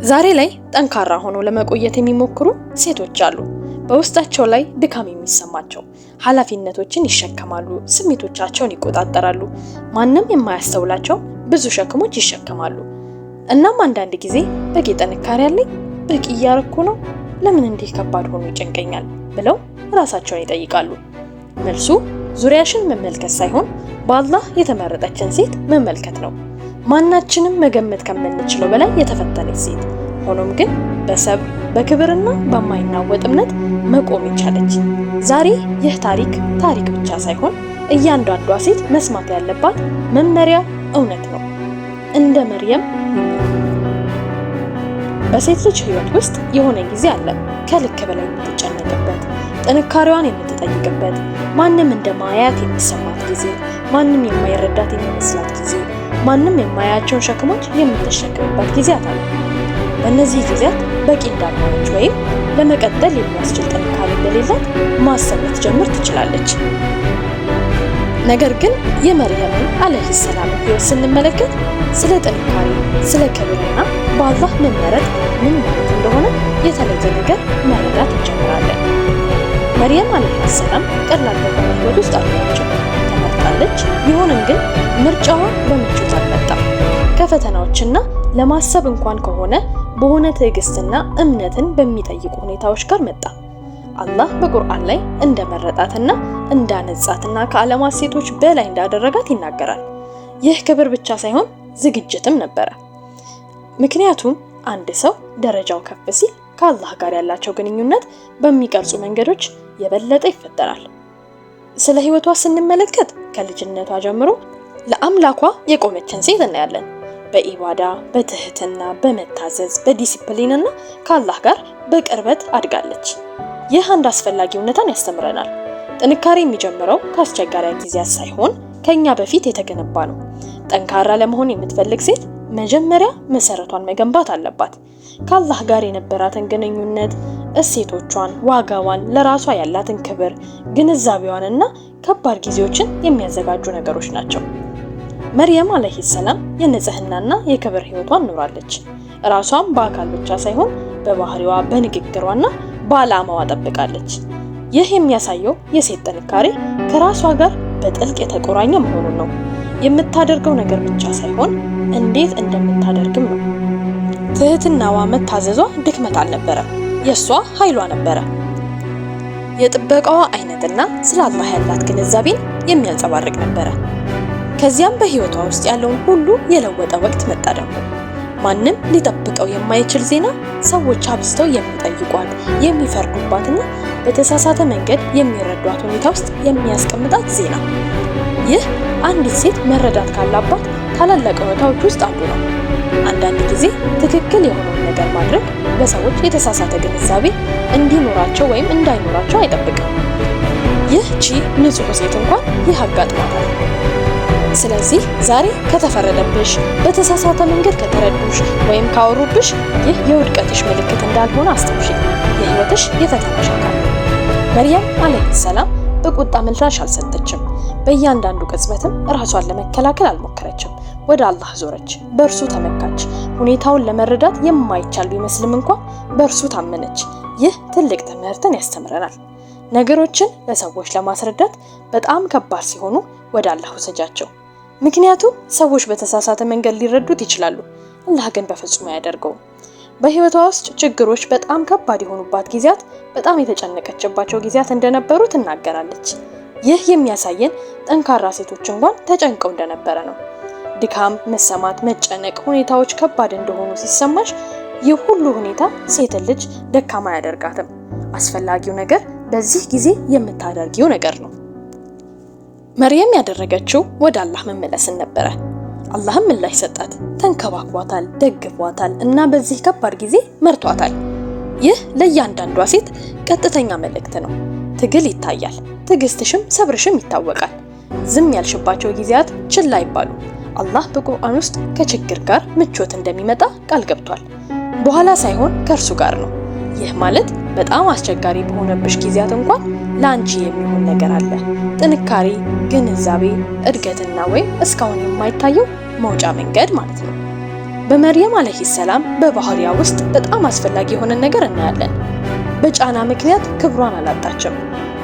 ዛሬ ላይ ጠንካራ ሆነው ለመቆየት የሚሞክሩ ሴቶች አሉ። በውስጣቸው ላይ ድካም የሚሰማቸው፣ ኃላፊነቶችን ይሸከማሉ፣ ስሜቶቻቸውን ይቆጣጠራሉ፣ ማንም የማያስተውላቸው ብዙ ሸክሞች ይሸከማሉ። እናም አንዳንድ ጊዜ በቂ ጥንካሬ አለኝ፣ በቂ እያረኩ ነው፣ ለምን እንዲህ ከባድ ሆኖ ይጨንቀኛል ብለው ራሳቸውን ይጠይቃሉ። መልሱ ዙሪያሽን መመልከት ሳይሆን በአላህ የተመረጠችን ሴት መመልከት ነው። ማናችንም መገመት ከምንችለው በላይ የተፈተነች ሴት፣ ሆኖም ግን በሰብር በክብርና በማይናወጥ እምነት መቆም የቻለች። ዛሬ ይህ ታሪክ ብቻ ሳይሆን እያንዳንዷ ሴት መስማት ያለባት መመሪያ እውነት ነው። እንደ መርየም በሴት ልጅ ህይወት ውስጥ የሆነ ጊዜ አለ ከልክ በላይ የምትጨነቅበት፣ ጥንካሬዋን የምትጠይቅበት፣ ማንም እንደማያት የሚሰማት ጊዜ፣ ማንም የማይረዳት የሚመስላት ጊዜ፣ ማንም የማያቸውን ሸክሞች የምትሸከምበት ጊዜያት አለ። በእነዚህ ጊዜያት በቂ እንዳልሆነች ወይም ለመቀጠል የሚያስችል ጥንካሬ እንደሌላት ማሰብ ልትጀምር ትችላለች። ነገር ግን የመርየምን አለይሂ ሰላም ህይወት ስንመለከት ስለ ጥንካሬ፣ ስለ ክብርና በአላህ መመረጥ ምን ማለት እንደሆነ የተለየ ነገር መረዳት እንጀምራለን። መርየም አለይሂ ሰላም ቀላል በሆነ ህይወት ውስጥ አልነበረችም። ተመርጣለች። ቢሆንም ግን ምርጫዋ በምቾት አልመጣም። ከፈተናዎችና ለማሰብ እንኳን ከሆነ በሆነ ትዕግስትና እምነትን በሚጠይቁ ሁኔታዎች ጋር መጣ። አላህ በቁርአን ላይ እንደመረጣትና እንዳነጻትና ከዓለማት ሴቶች በላይ እንዳደረጋት ይናገራል። ይህ ክብር ብቻ ሳይሆን ዝግጅትም ነበረ። ምክንያቱም አንድ ሰው ደረጃው ከፍ ሲል ከአላህ ጋር ያላቸው ግንኙነት በሚቀርጹ መንገዶች የበለጠ ይፈጠራል። ስለ ህይወቷ ስንመለከት ከልጅነቷ ጀምሮ ለአምላኳ የቆመችን ሴት እናያለን። በኢባዳ፣ በትህትና፣ በመታዘዝ፣ በዲሲፕሊንና ከአላህ ጋር በቅርበት አድጋለች። ይህ አንድ አስፈላጊ እውነታን ያስተምረናል። ጥንካሬ የሚጀምረው ከአስቸጋሪ ጊዜያት ሳይሆን ከኛ በፊት የተገነባ ነው። ጠንካራ ለመሆን የምትፈልግ ሴት መጀመሪያ መሰረቷን መገንባት አለባት። ከአላህ ጋር የነበራትን ግንኙነት፣ እሴቶቿን፣ ዋጋዋን፣ ለራሷ ያላትን ክብር፣ ግንዛቤዋንና ከባድ ጊዜዎችን የሚያዘጋጁ ነገሮች ናቸው። መርየም አለይሂ ሰላም የንጽህናና የክብር ህይወቷን ኖራለች። ራሷን በአካል ብቻ ሳይሆን በባህሪዋ፣ በንግግሯና በዓላማዋ ጠብቃለች። ይህ የሚያሳየው የሴት ጥንካሬ ከራሷ ጋር በጥልቅ የተቆራኘ መሆኑን ነው። የምታደርገው ነገር ብቻ ሳይሆን እንዴት እንደምታደርግም ነው። ትህትናዋ፣ መታዘዟ ድክመት አልነበረም፣ የሷ ኃይሏ ነበረ። የጥበቃዋ አይነትና ስለ አላህ ያላት ግንዛቤን የሚያንጸባርቅ ነበረ። ከዚያም በህይወቷ ውስጥ ያለውን ሁሉ የለወጠ ወቅት መጣ። ደግሞ ማንም ሊጠብቀው የማይችል ዜና፣ ሰዎች አብዝተው የሚጠይቋት፣ የሚፈርዱባትና በተሳሳተ መንገድ የሚረዷት ሁኔታ ውስጥ የሚያስቀምጣት ዜና። ይህ አንዲት ሴት መረዳት ካላባት ታላላቅ እውነታዎች ውስጥ አንዱ ነው። አንዳንድ ጊዜ ትክክል የሆነውን ነገር ማድረግ በሰዎች የተሳሳተ ግንዛቤ እንዲኖራቸው ወይም እንዳይኖራቸው አይጠብቅም። ይህቺ ንጹህ ሴት እንኳን ይህ አጋጥሟታል። ስለዚህ ዛሬ ከተፈረደብሽ፣ በተሳሳተ መንገድ ከተረዱሽ ወይም ካወሩብሽ ይህ የውድቀትሽ ምልክት እንዳልሆነ አስታውሺ። የህይወትሽ የፈተናሽ አካል ነው። መርየም አለይሂ ሰላም በቁጣ ምላሽ አልሰጠችም። በእያንዳንዱ ቅጽበትም ራሷን ለመከላከል አልሞከረችም። ወደ አላህ ዞረች፣ በእርሱ ተመካች። ሁኔታውን ለመረዳት የማይቻል ቢመስልም እንኳን በእርሱ ታመነች። ይህ ትልቅ ትምህርትን ያስተምረናል። ነገሮችን ለሰዎች ለማስረዳት በጣም ከባድ ሲሆኑ ወደ አላህ ወሰጃቸው። ምክንያቱም ሰዎች በተሳሳተ መንገድ ሊረዱት ይችላሉ፣ አላህ ግን በፍጹም አያደርገውም። በህይወቷ ውስጥ ችግሮች በጣም ከባድ የሆኑባት ጊዜያት፣ በጣም የተጨነቀችባቸው ጊዜያት እንደነበሩ ትናገራለች። ይህ የሚያሳየን ጠንካራ ሴቶች እንኳን ተጨንቀው እንደነበረ ነው። ድካም፣ መሰማት፣ መጨነቅ፣ ሁኔታዎች ከባድ እንደሆኑ ሲሰማሽ ይህ ሁሉ ሁኔታ ሴትን ልጅ ደካማ አያደርጋትም። አስፈላጊው ነገር በዚህ ጊዜ የምታደርጊው ነገር ነው። መርየም ያደረገችው ወደ አላህ መመለስን ነበረ። አላህም ምላሽ ሰጣት፣ ተንከባክቧታል፣ ደግፏታል እና በዚህ ከባድ ጊዜ መርቷታል። ይህ ለእያንዳንዷ ሴት ቀጥተኛ መልእክት ነው። ትግል ይታያል፣ ትዕግስትሽም ሰብርሽም ይታወቃል። ዝም ያልሽባቸው ጊዜያት ችላ ይባሉ። አላህ በቁርአን ውስጥ ከችግር ጋር ምቾት እንደሚመጣ ቃል ገብቷል። በኋላ ሳይሆን ከእርሱ ጋር ነው። ይህ ማለት በጣም አስቸጋሪ በሆነብሽ ጊዜያት እንኳን ለአንቺ የሚሆን ነገር አለ። ጥንካሬ፣ ግንዛቤ፣ እድገትና ወይም እስካሁን የማይታየው መውጫ መንገድ ማለት ነው። በመርየም አለይሂ ሰላም በባህሪያ ውስጥ በጣም አስፈላጊ የሆነ ነገር እናያለን። በጫና ምክንያት ክብሯን አላጣችም።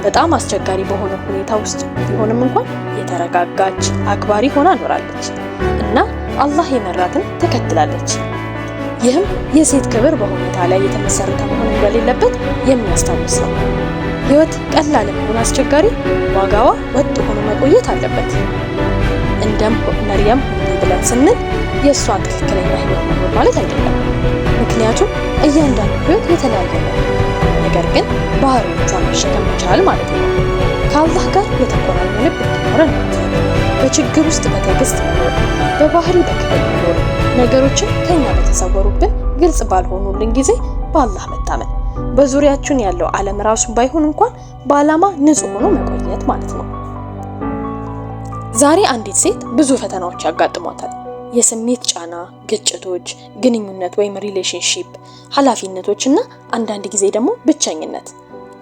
በጣም አስቸጋሪ በሆነ ሁኔታ ውስጥ ቢሆንም እንኳን የተረጋጋች አክባሪ ሆና ኖራለች እና አላህ የመራትን ተከትላለች። ይህም የሴት ክብር በሁኔታ ላይ የተመሰረተ መሆን እንደሌለበት የሚያስታውስ ነው። ህይወት ቀላልም ሆነ አስቸጋሪ ዋጋዋ ወጥ ሆኖ መቆየት አለበት። እንደም መርየም ብለን ስንል የእሷን ትክክለኛ ህይወት መኖር ማለት አይደለም። ምክንያቱም እያንዳንዱ ህይወት የተለያየ ነው። ነገር ግን ባህሪዎቿን መሸከም መቻል ማለት ነው። ከአላህ ጋር የተቆራኘ ልብ እንዲኖረን በችግር ውስጥ በትዕግስት መኖር፣ በባህሪ በክብር መኖር፣ ነገሮችን ከኛ በተሰወሩብን ግልጽ ባልሆኑልን ጊዜ በአላህ መታመን፣ በዙሪያችን ያለው ዓለም ራሱ ባይሆን እንኳን በዓላማ ንጹህ ሆኖ መቆየት ማለት ነው። ዛሬ አንዲት ሴት ብዙ ፈተናዎች ያጋጥሟታል። የስሜት ጫና፣ ግጭቶች፣ ግንኙነት ወይም ሪሌሽንሺፕ፣ ኃላፊነቶችና አንዳንድ ጊዜ ደግሞ ብቸኝነት።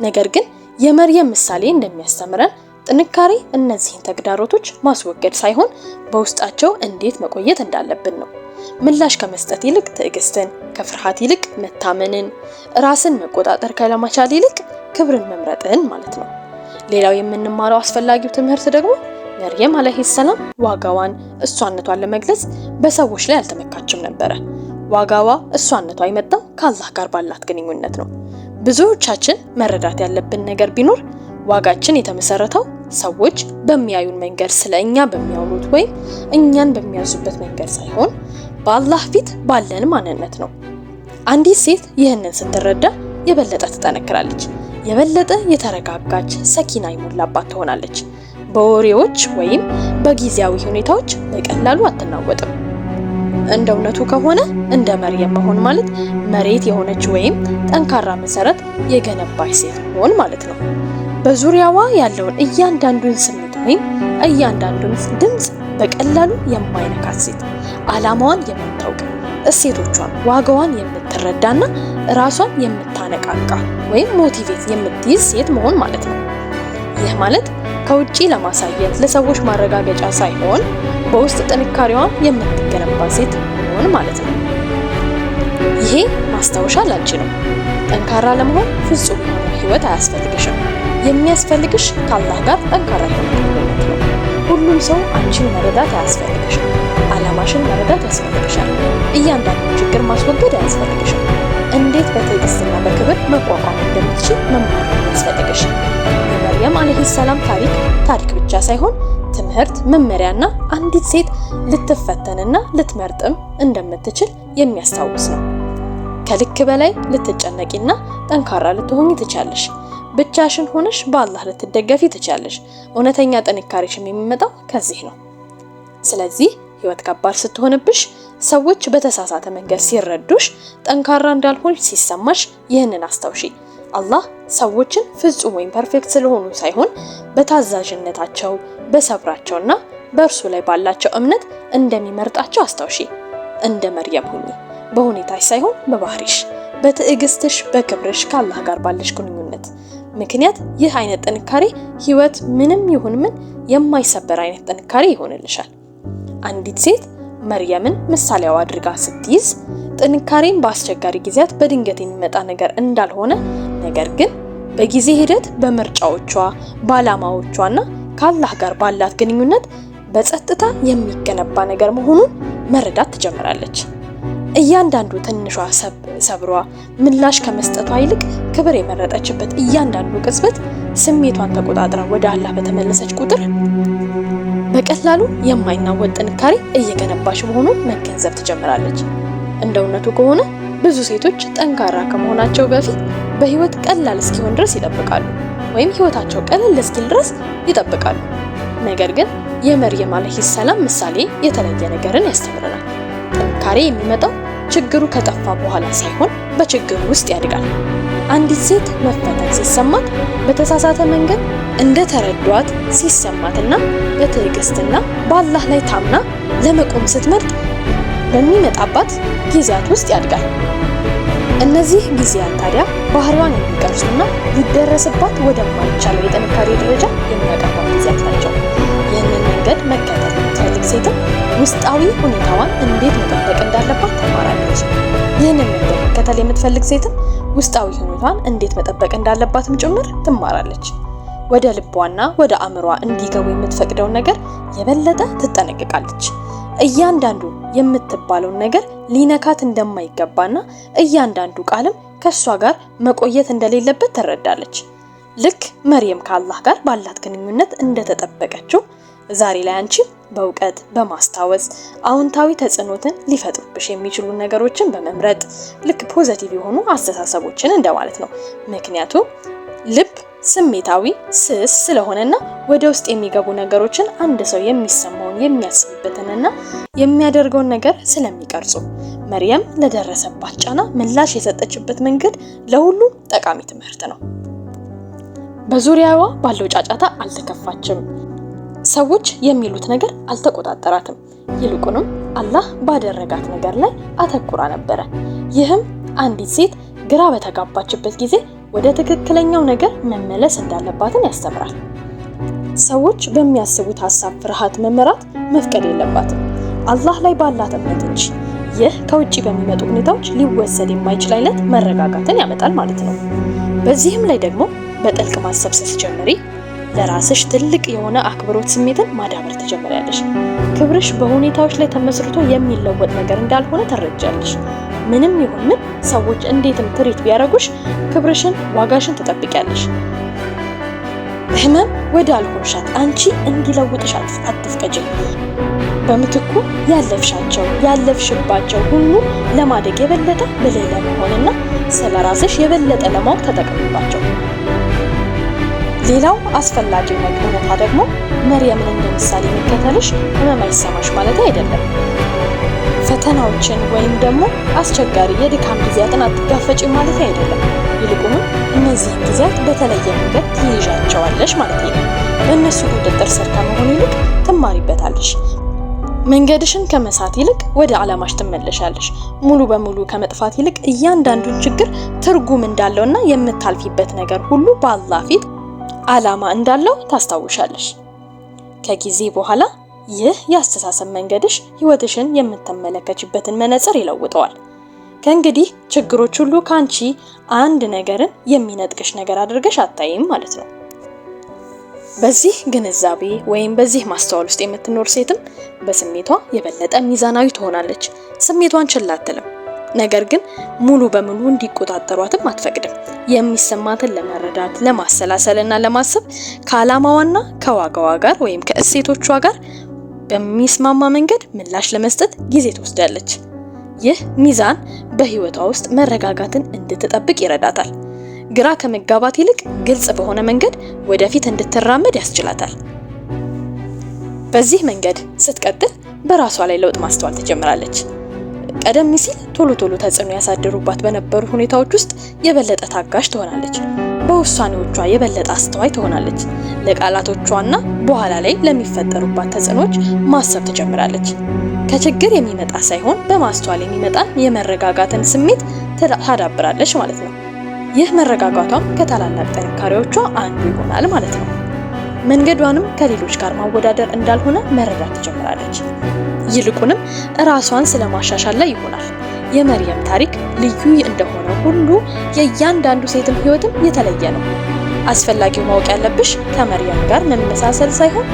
ነገር ግን የመርየም ምሳሌ እንደሚያስተምረን ጥንካሬ እነዚህን ተግዳሮቶች ማስወገድ ሳይሆን በውስጣቸው እንዴት መቆየት እንዳለብን ነው። ምላሽ ከመስጠት ይልቅ ትዕግስትን፣ ከፍርሃት ይልቅ መታመንን፣ ራስን መቆጣጠር ከለመቻል ይልቅ ክብርን መምረጥን ማለት ነው። ሌላው የምንማረው አስፈላጊው ትምህርት ደግሞ መርየም አለይሂ ሰላም ዋጋዋን፣ እሷነቷን ለመግለጽ በሰዎች ላይ አልተመካችም ነበረ። ዋጋዋ፣ እሷነቷ የመጣው ከአላህ ጋር ባላት ግንኙነት ነው። ብዙዎቻችን መረዳት ያለብን ነገር ቢኖር ዋጋችን የተመሰረተው ሰዎች በሚያዩን መንገድ ስለኛ በሚያወሩት ወይም እኛን በሚያዙበት መንገድ ሳይሆን በአላህ ፊት ባለን ማንነት ነው። አንዲት ሴት ይህንን ስትረዳ የበለጠ ትጠነክራለች፣ የበለጠ የተረጋጋች ሰኪና ይሞላባት ትሆናለች። በወሬዎች ወይም በጊዜያዊ ሁኔታዎች በቀላሉ አትናወጥም። እንደ እውነቱ ከሆነ እንደ መርየም መሆን ማለት መሬት የሆነች ወይም ጠንካራ መሰረት የገነባች ሴት መሆን ማለት ነው። በዙሪያዋ ያለውን እያንዳንዱን ስሜት ወይም እያንዳንዱን ድምፅ በቀላሉ የማይነካት ሴት፣ ዓላማዋን የምታውቅ፣ እሴቶቿን፣ ዋጋዋን የምትረዳና ራሷን የምታነቃቃ ወይም ሞቲቬት የምትይዝ ሴት መሆን ማለት ነው። ይህ ማለት ከውጪ ለማሳየት ለሰዎች ማረጋገጫ ሳይሆን በውስጥ ጥንካሬዋን የምትገነባ ሴት መሆን ማለት ነው። ይሄ ማስታወሻ ላንቺ ነው። ጠንካራ ለመሆን ፍጹም የሆነ ህይወት አያስፈልግሽም። የሚያስፈልግሽ ከአላህ ጋር ጠንካራ የሆነ ግንኙነት ነው። ሁሉም ሰው አንቺን መረዳት አያስፈልግሽም። ዓላማሽን መረዳት ያስፈልግሻል። እያንዳንዱን ችግር ማስወገድ አያስፈልግሽም። እንዴት በትዕግስትና በክብር መቋቋም እንደምትችል መማር ያስፈልግሽ። የመርየም አለይሂ ሰላም ታሪክ ብቻ ሳይሆን ትምህርት፣ መመሪያና አንዲት ሴት ልትፈተንና ልትመርጥም እንደምትችል የሚያስታውስ ነው። ከልክ በላይ ልትጨነቂና ጠንካራ ልትሆኚ ትቻለሽ። ብቻሽን ሆነሽ በአላህ ልትደገፊ ትቻለሽ። እውነተኛ ጥንካሬሽም የሚመጣው ከዚህ ነው። ስለዚህ ህይወት ከባድ ስትሆንብሽ፣ ሰዎች በተሳሳተ መንገድ ሲረዱሽ፣ ጠንካራ እንዳልሆንሽ ሲሰማሽ ይህንን አስታውሺ። አላህ ሰዎችን ፍጹም ወይም ፐርፌክት ስለሆኑ ሳይሆን በታዛዥነታቸው፣ በሰብራቸውና በእርሱ ላይ ባላቸው እምነት እንደሚመርጣቸው አስታውሺ። እንደ መርየም ሁኚ፣ በሁኔታሽ ሳይሆን በባህሪሽ፣ በትዕግስትሽ፣ በክብርሽ፣ ከአላህ ጋር ባለሽ ግንኙነት። ምክንያት ይህ አይነት ጥንካሬ ህይወት ምንም ይሁን ምን የማይሰበር አይነት ጥንካሬ ይሆንልሻል። አንዲት ሴት መርየምን ምሳሌዋ አድርጋ ስትይዝ ጥንካሬን በአስቸጋሪ ጊዜያት በድንገት የሚመጣ ነገር እንዳልሆነ፣ ነገር ግን በጊዜ ሂደት በምርጫዎቿ፣ በዓላማዎቿና ከአላህ ጋር ባላት ግንኙነት በጸጥታ የሚገነባ ነገር መሆኑን መረዳት ትጀምራለች። እያንዳንዱ ትንሿ ሰብሯ ምላሽ ከመስጠቷ ይልቅ ክብር የመረጠችበት እያንዳንዱ ቅጽበት ስሜቷን ተቆጣጥራ ወደ አላህ በተመለሰች ቁጥር በቀላሉ የማይናወጥ ጥንካሬ እየገነባች መሆኑን መገንዘብ ትጀምራለች። እንደ እውነቱ ከሆነ ብዙ ሴቶች ጠንካራ ከመሆናቸው በፊት በህይወት ቀላል እስኪሆን ድረስ ይጠብቃሉ፣ ወይም ህይወታቸው ቀለል እስኪል ድረስ ይጠብቃሉ። ነገር ግን የመርየም አለይሂ ሰላም ምሳሌ የተለየ ነገርን ያስተምረናል። ጥንካሬ የሚመጣው ችግሩ ከጠፋ በኋላ ሳይሆን በችግሩ ውስጥ ያድጋል። አንዲት ሴት መፈተን ሲሰማት በተሳሳተ መንገድ እንደተረዷት ሲሰማትና በትዕግስትና በአላህ ላይ ታምና ለመቆም ስትመርጥ በሚመጣባት ጊዜያት ውስጥ ያድጋል። እነዚህ ጊዜያት ታዲያ ባህሪዋን የሚቀርጹና ሊደረስባት ወደማይቻለው የጥንካሬ ደረጃ የሚያቀርቧት ጊዜያት ናቸው። ይህንን መንገድ መከተል ሴትም ውስጣዊ ሁኔታዋን እንዴት መጠበቅ እንዳለባት ትማራለች። ይህንን መንገድ መከተል የምትፈልግ ሴትም ውስጣዊ ሁኔታዋን እንዴት መጠበቅ እንዳለባትም ጭምር ትማራለች። ወደ ልቧና ወደ አእምሯ እንዲገቡ የምትፈቅደውን ነገር የበለጠ ትጠነቀቃለች። እያንዳንዱ የምትባለውን ነገር ሊነካት እንደማይገባና እያንዳንዱ ቃልም ከሷ ጋር መቆየት እንደሌለበት ትረዳለች። ልክ መርየም ከአላህ ጋር ባላት ግንኙነት እንደተጠበቀችው ዛሬ ላይ አንቺ በእውቀት በማስታወስ አዎንታዊ ተጽዕኖትን ሊፈጥሩብሽ የሚችሉ ነገሮችን በመምረጥ ልክ ፖዚቲቭ የሆኑ አስተሳሰቦችን እንደማለት ነው። ምክንያቱም ልብ ስሜታዊ ስስ ስለሆነና ወደ ውስጥ የሚገቡ ነገሮችን አንድ ሰው የሚሰማውን የሚያስብበትንና የሚያደርገውን ነገር ስለሚቀርጹ መርየም ለደረሰባት ጫና ምላሽ የሰጠችበት መንገድ ለሁሉም ጠቃሚ ትምህርት ነው። በዙሪያዋ ባለው ጫጫታ አልተከፋችም። ሰዎች የሚሉት ነገር አልተቆጣጠራትም። ይልቁንም አላህ ባደረጋት ነገር ላይ አተኩራ ነበረ። ይህም አንዲት ሴት ግራ በተጋባችበት ጊዜ ወደ ትክክለኛው ነገር መመለስ እንዳለባትን ያስተምራል። ሰዎች በሚያስቡት ሐሳብ ፍርሃት መመራት መፍቀድ የለባትም፣ አላህ ላይ ባላት እምነት እንጂ። ይህ ከውጪ በሚመጡ ሁኔታዎች ሊወሰድ የማይችል አይነት መረጋጋትን ያመጣል ማለት ነው። በዚህም ላይ ደግሞ በጥልቅ ማሰብ ስትጀምሪ ለራስሽ ትልቅ የሆነ አክብሮት ስሜትን ማዳበር ትጀምሪያለሽ። ክብርሽ በሁኔታዎች ላይ ተመስርቶ የሚለወጥ ነገር እንዳልሆነ ትረጃለሽ። ምንም ይሁን ምን ሰዎች እንዴትም ትሪት ቢያደርጉሽ ክብርሽን፣ ዋጋሽን ትጠብቂያለሽ። ህመም ወደ አልሆንሻት አንቺ እንዲለውጥሽ አትፍቀጂ። በምትኩ ያለፍሽባቸው ሁሉ ለማደግ የበለጠ ብልህ ለመሆንና ስለራስሽ የበለጠ ለማወቅ ተጠቅሚባቸው። ሌላው አስፈላጊ እውነታ ደግሞ መርየምን እንደ ምሳሌ መከተልሽ ህመም አይሰማሽ ማለት አይደለም። ፈተናዎችን ወይም ደግሞ አስቸጋሪ የድካም ጊዜያትን አትጋፈጪ ማለት አይደለም። ይልቁንም እነዚህን ጊዜያት በተለየ መንገድ ትይዣቸዋለሽ ማለት ነው። በእነሱ ቁጥጥር ስር ከመሆን ይልቅ ትማሪበታለሽ። መንገድሽን ከመሳት ይልቅ ወደ ዓላማሽ ትመለሻለሽ። ሙሉ በሙሉ ከመጥፋት ይልቅ እያንዳንዱን ችግር ትርጉም እንዳለውና የምታልፊበት ነገር ሁሉ በአላህ ፊት ዓላማ እንዳለው ታስታውሻለሽ። ከጊዜ በኋላ ይህ የአስተሳሰብ መንገድሽ ህይወትሽን የምትመለከችበትን መነጽር ይለውጠዋል። ከእንግዲህ ችግሮች ሁሉ ካንቺ አንድ ነገርን የሚነጥቅሽ ነገር አድርገሽ አታይም ማለት ነው። በዚህ ግንዛቤ ወይም በዚህ ማስተዋል ውስጥ የምትኖር ሴትም በስሜቷ የበለጠ ሚዛናዊ ትሆናለች። ስሜቷን ችላ አትልም። ነገር ግን ሙሉ በሙሉ እንዲቆጣጠሯትም አትፈቅድም። የሚሰማትን ለመረዳት ለማሰላሰልና ለማሰብ ከዓላማዋና ከዋጋዋ ጋር ወይም ከእሴቶቿ ጋር በሚስማማ መንገድ ምላሽ ለመስጠት ጊዜ ትወስዳለች። ይህ ሚዛን በህይወቷ ውስጥ መረጋጋትን እንድትጠብቅ ይረዳታል። ግራ ከመጋባት ይልቅ ግልጽ በሆነ መንገድ ወደፊት እንድትራመድ ያስችላታል። በዚህ መንገድ ስትቀጥል በራሷ ላይ ለውጥ ማስተዋል ትጀምራለች። ቀደም ሲል ቶሎ ተጽዕኖ ያሳደሩባት በነበሩ ሁኔታዎች ውስጥ የበለጠ ታጋሽ ትሆናለች። በውሳኔዎቿ የበለጠ አስተዋይ ትሆናለች። ለቃላቶቿና በኋላ ላይ ለሚፈጠሩባት ተጽዕኖች ማሰብ ትጀምራለች። ከችግር የሚመጣ ሳይሆን በማስተዋል የሚመጣን የመረጋጋትን ስሜት ታዳብራለች ማለት ነው። ይህ መረጋጋቷም ከታላላቅ ጥንካሬዎቿ አንዱ ይሆናል ማለት ነው። መንገዷንም ከሌሎች ጋር ማወዳደር እንዳልሆነ መረዳት ትጀምራለች። ይልቁንም ራሷን ስለማሻሻል ላይ ይሆናል። የመርየም ታሪክ ልዩ እንደሆነ ሁሉ የእያንዳንዱ ሴትም ህይወትም የተለየ ነው። አስፈላጊው ማወቅ ያለብሽ ከመርየም ጋር መመሳሰል ሳይሆን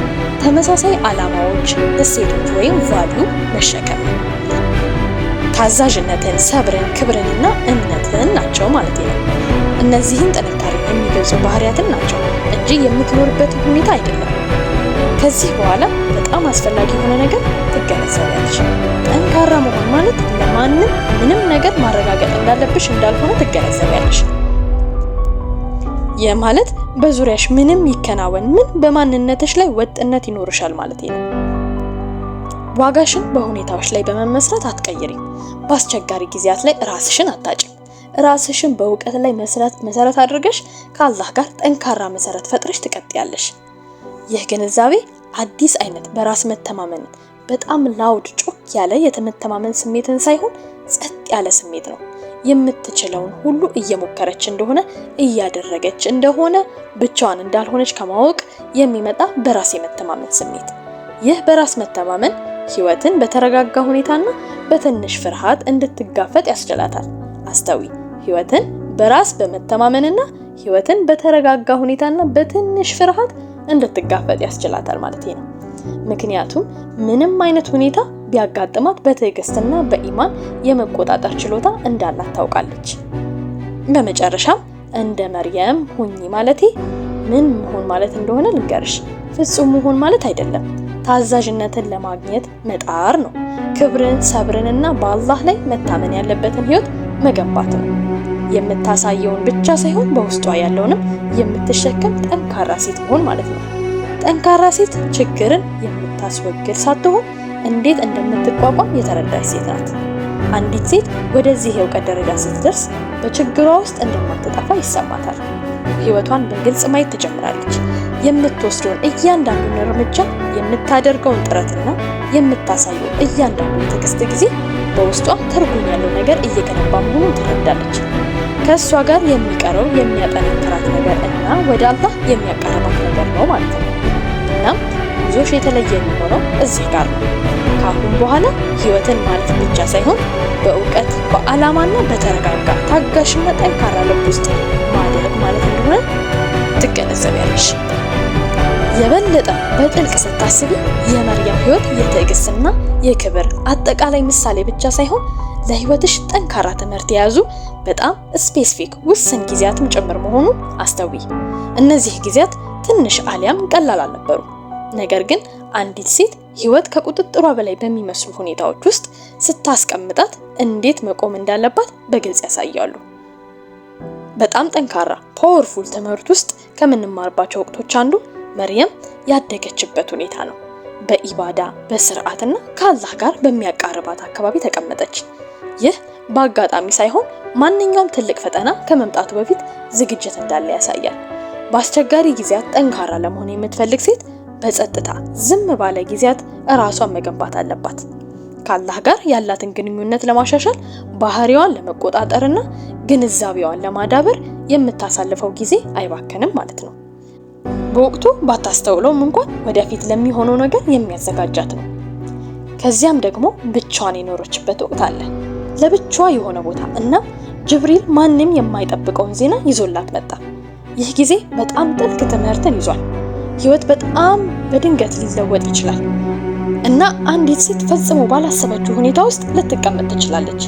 ተመሳሳይ ዓላማዎች፣ እሴቶች ወይም ቫልዩ መሸከም ነው። ታዛዥነትን፣ ሰብርን፣ ክብርንና እምነትን ናቸው ማለት ነው። እነዚህን ጥንካሬ የሚገልጹ ባህሪያትን ናቸው እንጂ የምትኖርበት ሁኔታ አይደለም። ከዚህ በኋላ በጣም አስፈላጊ የሆነ ነገር ትገነዘቢያለሽ። ጠንካራ መሆን ማለት ለማንም ምንም ነገር ማረጋገጥ እንዳለብሽ እንዳልሆነ ትገነዘቢያለሽ። ይህ ማለት በዙሪያሽ ምንም ይከናወን ምን በማንነትሽ ላይ ወጥነት ይኖርሻል ማለት ነው። ዋጋሽን በሁኔታዎች ላይ በመመስረት አትቀይሪም። በአስቸጋሪ ጊዜያት ላይ ራስሽን አታጭም። ራስሽን በእውቀት ላይ መሰረት አድርገሽ ከአላህ ጋር ጠንካራ መሰረት ፈጥረሽ ትቀጥያለሽ። ይህ ግንዛቤ አዲስ አይነት በራስ መተማመን በጣም ላውድ ጮክ ያለ የመተማመን ስሜትን ሳይሆን ጸጥ ያለ ስሜት ነው። የምትችለውን ሁሉ እየሞከረች እንደሆነ እያደረገች እንደሆነ ብቻዋን እንዳልሆነች ከማወቅ የሚመጣ በራስ የመተማመን ስሜት። ይህ በራስ መተማመን ህይወትን በተረጋጋ ሁኔታና በትንሽ ፍርሃት እንድትጋፈጥ ያስችላታል። አስተዊ ህይወትን በራስ በመተማመንና ህይወትን በተረጋጋ ሁኔታና በትንሽ ፍርሃት እንድትጋፈጥ ያስችላታል ማለት ነው። ምክንያቱም ምንም አይነት ሁኔታ ቢያጋጥማት በትዕግስትና በኢማን የመቆጣጠር ችሎታ እንዳላት ታውቃለች። በመጨረሻም እንደ መርየም ሁኚ ማለቴ ምን መሆን ማለት እንደሆነ ልንገርሽ። ፍጹም መሆን ማለት አይደለም፣ ታዛዥነትን ለማግኘት መጣር ነው። ክብርን፣ ሰብርንና በአላህ ላይ መታመን ያለበትን ህይወት መገንባት ነው። የምታሳየውን ብቻ ሳይሆን በውስጧ ያለውንም የምትሸከም ጠንካራ ሴት መሆን ማለት ነው። ጠንካራ ሴት ችግርን የምታስወግድ ሳትሆን እንዴት እንደምትቋቋም የተረዳች ሴት ናት። አንዲት ሴት ወደዚህ የእውቀት ደረጃ ስትደርስ በችግሯ ውስጥ እንደማትጠፋ ይሰማታል። ህይወቷን በግልጽ ማየት ትጀምራለች። የምትወስደውን እያንዳንዱን እርምጃ፣ የምታደርገውን ጥረትና የምታሳየው እያንዳንዱ ትዕግስት ጊዜ በውስጧ ትርጉም ያለው ነገር እየገነባ መሆኑን ትረዳለች። ከእሷ ጋር የሚቀረው የሚያጠነክራት ነገር እና ወደ አላህ የሚያቀርባት ነገር ነው ማለት ነው። እናም ጉዞሽ የተለየ የሚሆነው እዚህ ጋር ነው። ከአሁን በኋላ ህይወትን ማለት ብቻ ሳይሆን በእውቀት በዓላማና በተረጋጋ ታጋሽና ጠንካራ ልብ ውስጥ ማደግ ማለት እንደሆነ ትገነዘቢያለሽ። የበለጠ በጥልቅ ስታስቢ የመርየም ህይወት የትዕግስትና የክብር አጠቃላይ ምሳሌ ብቻ ሳይሆን ለህይወትሽ ጠንካራ ትምህርት የያዙ በጣም ስፔሲፊክ ውስን ጊዜያትም ጭምር መሆኑን አስተዊ። እነዚህ ጊዜያት ትንሽ አሊያም ቀላል አልነበሩ። ነገር ግን አንዲት ሴት ህይወት ከቁጥጥሯ በላይ በሚመስሉ ሁኔታዎች ውስጥ ስታስቀምጣት እንዴት መቆም እንዳለባት በግልጽ ያሳያሉ። በጣም ጠንካራ ፓወርፉል ትምህርት ውስጥ ከምንማርባቸው ወቅቶች አንዱ መርየም ያደገችበት ሁኔታ ነው። በኢባዳ በስርዓትና ከአላህ ጋር በሚያቃርባት አካባቢ ተቀመጠች። ይህ በአጋጣሚ ሳይሆን ማንኛውም ትልቅ ፈተና ከመምጣቱ በፊት ዝግጅት እንዳለ ያሳያል። በአስቸጋሪ ጊዜያት ጠንካራ ለመሆን የምትፈልግ ሴት በጸጥታ ዝም ባለ ጊዜያት ራሷን መገንባት አለባት። ከአላህ ጋር ያላትን ግንኙነት ለማሻሻል፣ ባህሪዋን ለመቆጣጠርና ግንዛቤዋን ለማዳበር የምታሳልፈው ጊዜ አይባከንም ማለት ነው። በወቅቱ ባታስተውለውም እንኳን ወደፊት ለሚሆነው ነገር የሚያዘጋጃት ነው። ከዚያም ደግሞ ብቻዋን የኖረችበት ወቅት አለ። ለብቻዋ የሆነ ቦታ እና ጅብሪል ማንም የማይጠብቀውን ዜና ይዞላት መጣ። ይህ ጊዜ በጣም ጥልቅ ትምህርትን ይዟል። ህይወት በጣም በድንገት ሊለወጥ ይችላል እና አንዲት ሴት ፈጽሞ ባላሰበችው ሁኔታ ውስጥ ልትቀመጥ ትችላለች።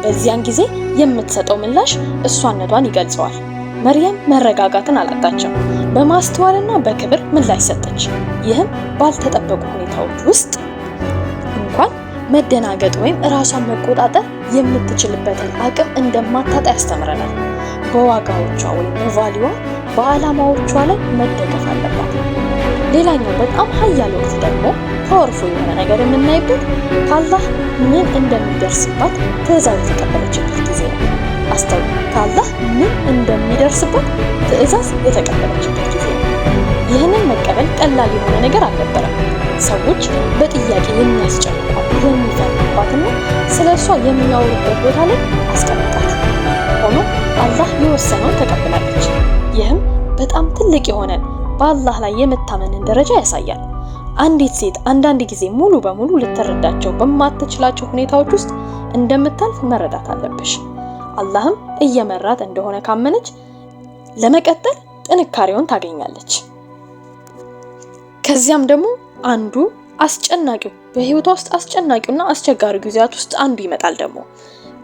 በዚያን ጊዜ የምትሰጠው ምላሽ እሷነቷን ይገልጸዋል። መርየም መረጋጋትን አላጣችም። በማስተዋልና በክብር ምላሽ ሰጠች። ይህም ባልተጠበቁ ሁኔታዎች ውስጥ እንኳን መደናገጥ ወይም ራሷን መቆጣጠር የምትችልበትን አቅም እንደማታጣ ያስተምረናል። በዋጋዎቿ ወይም በቫሊዋ በዓላማዎቿ ላይ መደገፍ አለባት። ሌላኛው በጣም ኃያል ወቅት ደግሞ ፓወርፉል የሆነ ነገር የምናይበት ከአላህ ምን እንደሚደርስባት ትዕዛዝ የተቀበለችበት ጊዜ ነው። አስተውል፣ ከአላህ ምን እንደሚደርስባት ትዕዛዝ የተቀበለችበት ጊዜ ነው። ይህንን መቀበል ቀላል የሆነ ነገር አልነበረም። ሰዎች በጥያቄ የሚያስጨንቋት የሚፈልጓትና ስለሷ የሚያወሩበት ቦታ ላይ አስቀምጣት። ሆኖ አላህ የወሰነውን ተቀብላለች። ይህም በጣም ትልቅ የሆነ በአላህ ላይ የመታመንን ደረጃ ያሳያል። አንዲት ሴት አንዳንድ ጊዜ ሙሉ በሙሉ ልትረዳቸው በማትችላቸው ሁኔታዎች ውስጥ እንደምታልፍ መረዳት አለብሽ። አላህም እየመራት እንደሆነ ካመነች ለመቀጠል ጥንካሬውን ታገኛለች። ከዚያም ደግሞ አንዱ አስጨናቂው በህይወቷ ውስጥ አስጨናቂውና አስቸጋሪ ጊዜያት ውስጥ አንዱ ይመጣል። ደግሞ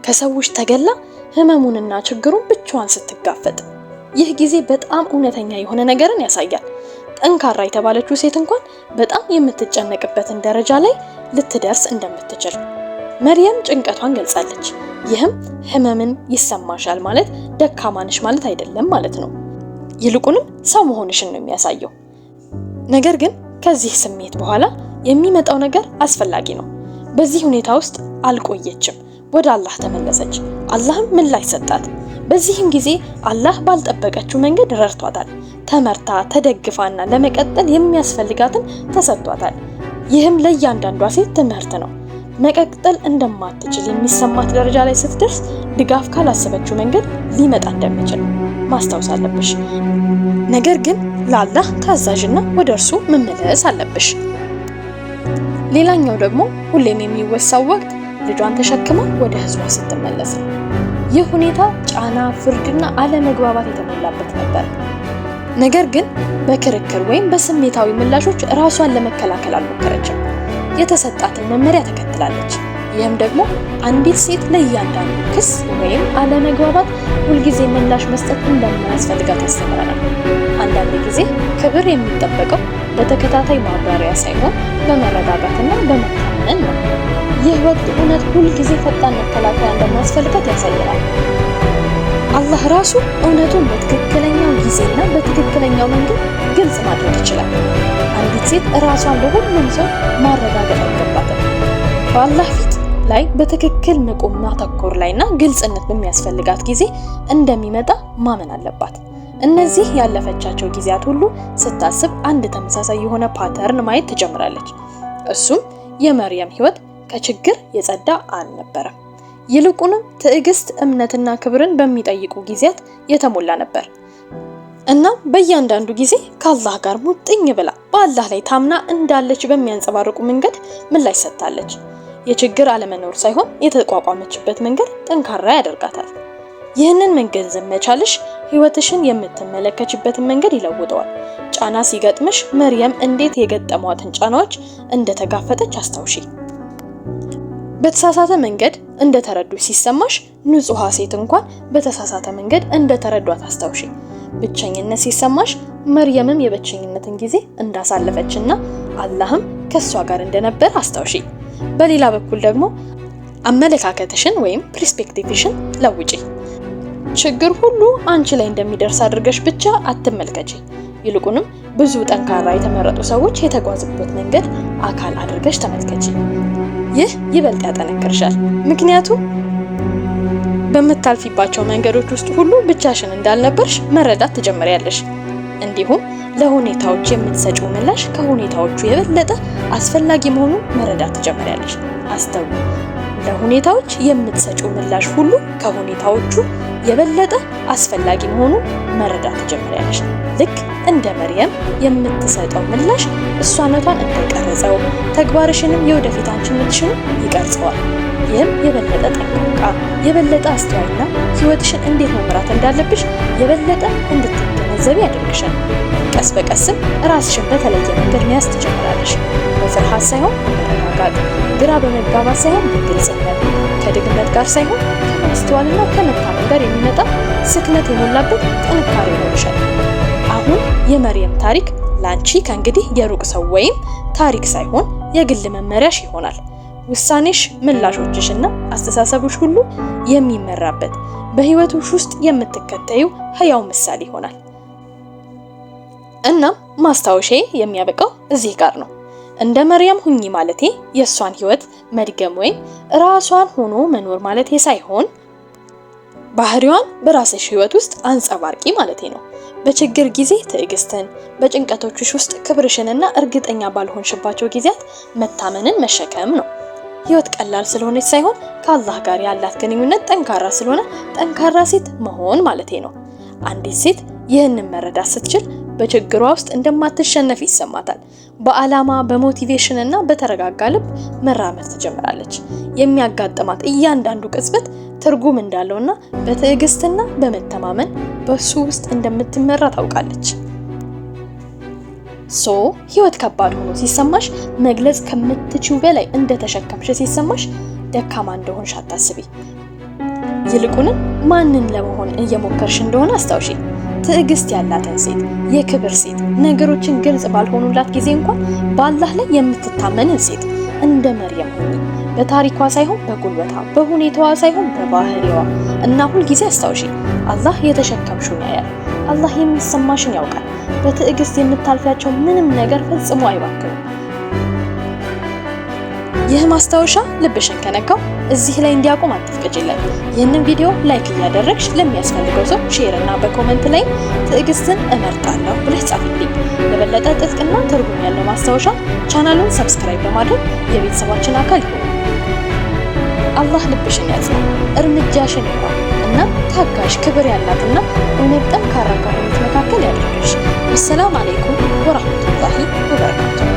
ከሰዎች ተገላ ህመሙንና ችግሩን ብቻዋን ስትጋፈጥ ይህ ጊዜ በጣም እውነተኛ የሆነ ነገርን ያሳያል። ጠንካራ የተባለችው ሴት እንኳን በጣም የምትጨነቅበትን ደረጃ ላይ ልትደርስ እንደምትችል መርየም ጭንቀቷን ገልጻለች። ይህም ህመምን ይሰማሻል ማለት ደካማ ነሽ ማለት አይደለም ማለት ነው። ይልቁንም ሰው መሆንሽን ነው የሚያሳየው። ነገር ግን ከዚህ ስሜት በኋላ የሚመጣው ነገር አስፈላጊ ነው። በዚህ ሁኔታ ውስጥ አልቆየችም፣ ወደ አላህ ተመለሰች። አላህም ምላሽ ሰጣት። በዚህም ጊዜ አላህ ባልጠበቀችው መንገድ ረድቷታል። ተመርታ ተደግፋና ለመቀጠል የሚያስፈልጋትን ተሰጥቷታል። ይህም ለእያንዳንዷ ሴት ትምህርት ነው። መቀጠል እንደማትችል የሚሰማት ደረጃ ላይ ስትደርስ ድጋፍ ካላሰበችው መንገድ ሊመጣ እንደሚችል ማስታወስ አለብሽ። ነገር ግን ለአላህ ታዛዥና ወደ እርሱ መመለስ አለብሽ። ሌላኛው ደግሞ ሁሌም የሚወሳው ወቅት ልጇን ተሸክማ ወደ ህዝቧ ስትመለስ ነው። ይህ ሁኔታ ጫና፣ ፍርድና አለመግባባት የተሞላበት ነበር። ነገር ግን በክርክር ወይም በስሜታዊ ምላሾች ራሷን ለመከላከል አልሞከረችም። የተሰጣትን መመሪያ ተከትላለች። ይህም ደግሞ አንዲት ሴት ለእያንዳንዱ ክስ ወይም አለመግባባት ሁልጊዜ ምላሽ መስጠት እንደማያስፈልጋት ያስተምረናል። አንዳንድ ጊዜ ክብር የሚጠበቀው በተከታታይ ማብራሪያ ሳይሆን በመረጋጋትና በመተማመን ነው። ይህ ወቅት እውነት ሁልጊዜ ፈጣን መከላከያ እንደማያስፈልጋት ያሳየናል። አላህ ራሱ እውነቱን በትክክለኛው ጊዜና በትክክለኛው መንገድ ግልጽ ማድረግ ይችላል። አንዲት ሴት ራሷን ለሁሉም ሰው ማረጋገጥ አይገባትም። በአላህ ፊት ላይ በትክክል መቆም ማተኮር ላይና ግልጽነት በሚያስፈልጋት ጊዜ እንደሚመጣ ማመን አለባት። እነዚህ ያለፈቻቸው ጊዜያት ሁሉ ስታስብ አንድ ተመሳሳይ የሆነ ፓተርን ማየት ትጀምራለች። እሱም የመርየም ህይወት ከችግር የጸዳ አልነበረም። ይልቁንም ትዕግስት፣ እምነትና ክብርን በሚጠይቁ ጊዜያት የተሞላ ነበር። እና በእያንዳንዱ ጊዜ ከአላህ ጋር ሙጥኝ ብላ በአላህ ላይ ታምና እንዳለች በሚያንጸባርቁ መንገድ ምላሽ ሰጥታለች። የችግር አለመኖር ሳይሆን የተቋቋመችበት መንገድ ጠንካራ ያደርጋታል። ይህንን መገንዘብ መቻልሽ ህይወትሽን የምትመለከችበትን መንገድ ይለውጠዋል። ጫና ሲገጥምሽ መርየም እንዴት የገጠሟትን ጫናዎች እንደተጋፈጠች አስታውሺ። በተሳሳተ መንገድ እንደተረዱ ሲሰማሽ ንጹሃ ሴት እንኳን በተሳሳተ መንገድ እንደተረዷት አስታውሺ። ብቸኝነት ሲሰማሽ መርየምም የብቸኝነትን ጊዜ እንዳሳለፈችና አላህም ከሷ ጋር እንደነበር አስታውሺ። በሌላ በኩል ደግሞ አመለካከትሽን ወይም ፐርስፔክቲቭሽን ለውጪ። ችግር ሁሉ አንቺ ላይ እንደሚደርስ አድርገሽ ብቻ አትመልከቺ። ይልቁንም ብዙ ጠንካራ የተመረጡ ሰዎች የተጓዙበት መንገድ አካል አድርገሽ ተመልከቺ። ይህ ይበልጥ ያጠነክርሻል። ምክንያቱም በምታልፊባቸው መንገዶች ውስጥ ሁሉ ብቻሽን እንዳልነበርሽ መረዳት ትጀምሪያለሽ። እንዲሁም ለሁኔታዎች የምትሰጪው ምላሽ ከሁኔታዎቹ የበለጠ አስፈላጊ መሆኑን መረዳት ትጀምሪያለሽ። አስተውሉ። ለሁኔታዎች የምትሰጪው ምላሽ ሁሉ ከሁኔታዎቹ የበለጠ አስፈላጊ መሆኑን መረዳት ትጀምሪያለሽ። ልክ እንደ መርየም የምትሰጠው ምላሽ እሷነቷን እንደቀረጸው ተግባርሽንም የወደፊት አንቺነትሽን ይቀርጸዋል። ይህም የበለጠ ጠንቃቃ፣ የበለጠ አስተዋይና ህይወትሽን እንዴት መምራት እንዳለብሽ የበለጠ እንድትገነዘቢ ያደርግሻል። ቀስ በቀስም ራስሽን በተለየ መንገድ መያዝ ትጀምራለሽ። በፍርሃት ሳይሆን በመረጋጋት፣ ግራ በመጋባት ሳይሆን በግልጽነት፣ ከድግነት ጋር ሳይሆን ከማስተዋልና ከመታመን ጋር የሚመጣ ስክነት የሞላበት ጥንካሬ ይኖርሻል። አሁን የመርየም ታሪክ ላንቺ ከእንግዲህ የሩቅ ሰው ወይም ታሪክ ሳይሆን የግል መመሪያሽ ይሆናል። ውሳኔሽ፣ ምላሾችሽና አስተሳሰቦች ሁሉ የሚመራበት በህይወትሽ ውስጥ የምትከተዩ ህያው ምሳሌ ይሆናል። እናም ማስታወሻዬ የሚያበቃው እዚህ ጋር ነው። እንደ መርየም ሁኚ ማለቴ የሷን ህይወት መድገም ወይም ራሷን ሆኖ መኖር ማለቴ ሳይሆን ባህሪዋን በራስሽ ህይወት ውስጥ አንጸባርቂ ማለቴ ነው። በችግር ጊዜ ትዕግስትን፣ በጭንቀቶችሽ ውስጥ ክብርሽንና እርግጠኛ ባልሆንሽባቸው ጊዜያት መታመንን መሸከም ነው። ህይወት ቀላል ስለሆነች ሳይሆን ከአላህ ጋር ያላት ግንኙነት ጠንካራ ስለሆነ ጠንካራ ሴት መሆን ማለቴ ነው። አንዲት ሴት ይህንን መረዳት ስትችል በችግሯ ውስጥ እንደማትሸነፍ ይሰማታል። በአላማ፣ በሞቲቬሽን እና በተረጋጋ ልብ መራመድ ትጀምራለች። የሚያጋጥማት እያንዳንዱ ቅጽበት ትርጉም እንዳለውና በትዕግስትና በመተማመን በሱ ውስጥ እንደምትመራ ታውቃለች። ህይወት ከባድ ሆኖ ሲሰማሽ፣ መግለጽ ከምትችው በላይ እንደተሸከምሽ ሲሰማሽ ደካማ እንደሆንሽ አታስቢ። ይልቁንም ማንን ለመሆን እየሞከርሽ እንደሆነ አስታውሺ። ትዕግስት ያላትን ሴት፣ የክብር ሴት፣ ነገሮችን ግልጽ ባልሆኑላት ጊዜ እንኳን በአላህ ላይ የምትታመንን ሴት እንደ መርየም ሁኚ። በታሪኳ ሳይሆን በጉልበቷ፣ በሁኔታዋ ሳይሆን በባህሪዋ እና ሁልጊዜ አስታውሺ፣ አላህ የተሸከምሽውን ያያል። አላህ የሚሰማሽን ያውቃል። በትዕግስት የምታልፊያቸው ምንም ነገር ፈጽሞ አይባክኑም። ይህ ማስታወሻ ልብሽን ከነካው እዚህ ላይ እንዲያቆም አትፍቀጂለት። ይህንን ቪዲዮ ላይክ እያደረግሽ ለሚያስፈልገው ሰው ሼር እና በኮሜንት ላይ ትዕግስትን እመርጣለሁ ብለሽ ጻፊልኝ። ለበለጠ ጥልቅና ትርጉም ያለው ማስታወሻ ቻናሉን ሰብስክራይብ በማድረግ የቤተሰባችን አካል ይሁኑ። አላህ ልብሽን ያጽና፣ እርምጃሽን ይምራ እና ታጋሽ፣ ክብር ያላትና እውነት ጠንካራ ከሆኑት መካከል ያድርግሽ። ወሰላሙ አለይኩም ወራህመቱላሂ ወበረካቱ።